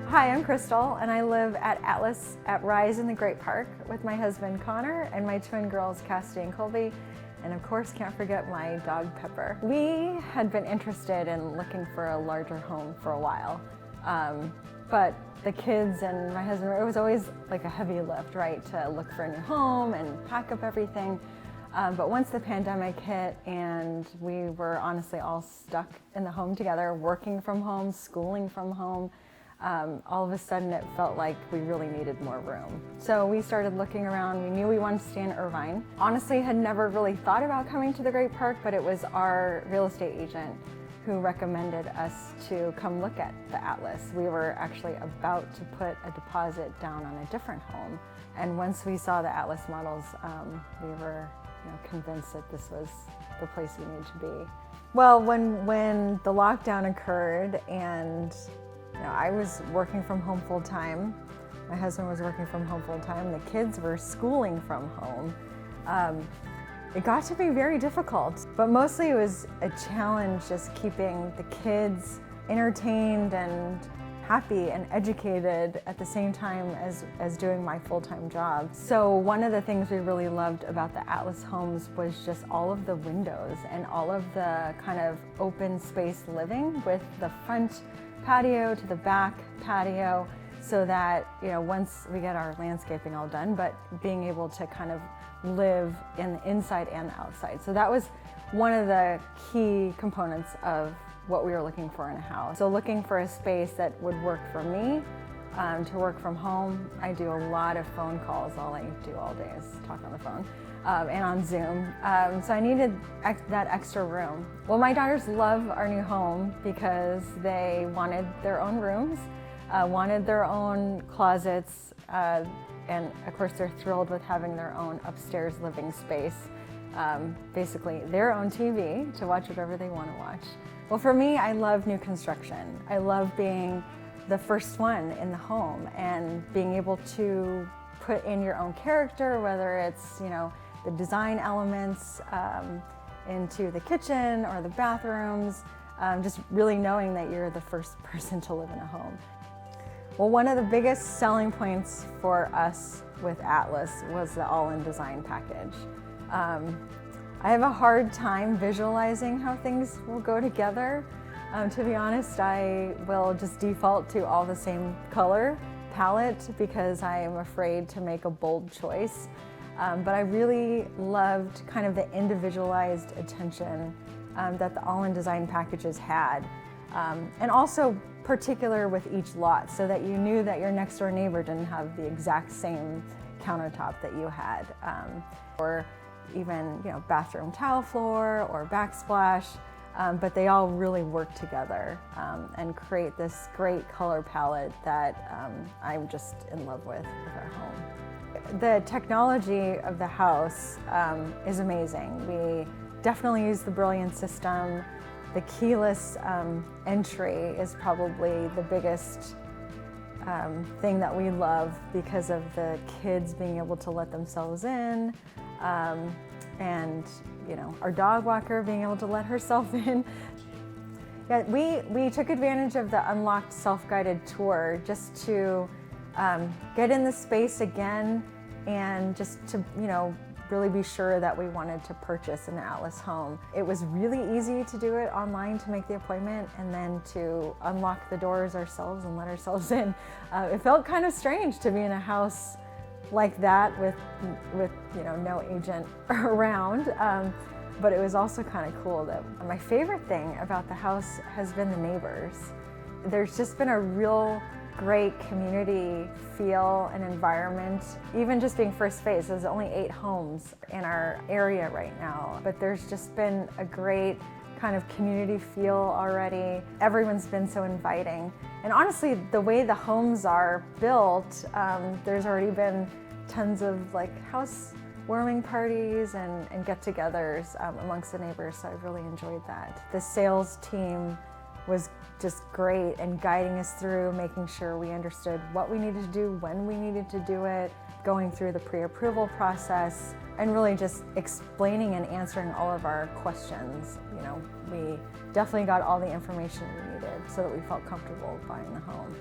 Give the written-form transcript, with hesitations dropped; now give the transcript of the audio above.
Hi, I'm Crystal, and I live at Atlas at Rise in the Great Park with my husband Connor and my twin girls Cassidy and Colby, and of course can't forget my dog Pepper. We had been interested in looking for a larger home for a while, but the kids and my husband, it was always like a heavy lift, right, to look for a new home and pack up everything. But once the pandemic hit and we were honestly all stuck in the home together, working from home, schooling from home, all of a sudden it felt like we really needed more room. So we started looking around. We knew we wanted to stay in Irvine. Honestly, had never really thought about coming to the Great Park, but it was our real estate agent who recommended us to come look at the Atlas. We were actually about to put a deposit down on a different home. And once we saw the Atlas models, we were convinced that this was the place we needed to be. Well, when the lockdown occurred and I was working from home full time. My husband was working from home full time. The kids were schooling from home. It got to be very difficult, but mostly it was a challenge just keeping the kids entertained and happy and educated at the same time as doing my full-time job. So one of the things we really loved about the Atlas homes was just all of the windows and all of the kind of open space living, with the front patio to the back patio, so that once we get our landscaping all done, but being able to kind of live in the inside and the outside. So that was one of the key components of what we were looking for in a house. So looking for a space that would work for me to work from home. I do a lot of phone calls. All I do all day is talk on the phone and on Zoom. So I needed that extra room. Well, my daughters love our new home because they wanted their own rooms, wanted their own closets, and of course they're thrilled with having their own upstairs living space. Basically their own TV to watch whatever they want to watch. Well, for me, I love new construction. I love being the first one in the home and being able to put in your own character, whether it's the design elements into the kitchen or the bathrooms, just really knowing that you're the first person to live in a home. Well, one of the biggest selling points for us with Atlas was the all-in design package. I have a hard time visualizing how things will go together. To be honest, I will just default to all the same color palette because I am afraid to make a bold choice. But I really loved kind of the individualized attention that the all-in design packages had. And also particular with each lot, so that you knew that your next door neighbor didn't have the exact same countertop that you had. Or even bathroom tile floor or backsplash, but they all really work together and create this great color palette that I'm just in love with our home. The technology of the house is amazing. We definitely use the Brilliant system. The keyless entry is probably the biggest thing that we love because of the kids being able to let themselves in, and our dog walker being able to let herself in. Yeah, we took advantage of the unlocked self-guided tour just to get in the space again and just to really be sure that we wanted to purchase an Atlas home. It was really easy to do it online, to make the appointment, and then to unlock the doors ourselves and let ourselves in. It felt kind of strange to be in a house like that with no agent around, but it was also kind of cool. That my favorite thing about the house has been the neighbors. There's just been a real great community feel and environment. Even just being first phase, there's only 8 homes in our area right now, but there's just been a great kind of community feel already. Everyone's been so inviting. And honestly, the way the homes are built, there's already been tons of housewarming parties and get-togethers amongst the neighbors, so I've really enjoyed that. The sales team was just great and guiding us through, making sure we understood what we needed to do, when we needed to do it, going through the pre-approval process, and really just explaining and answering all of our questions. You know, we definitely got all the information we needed so that we felt comfortable buying the home.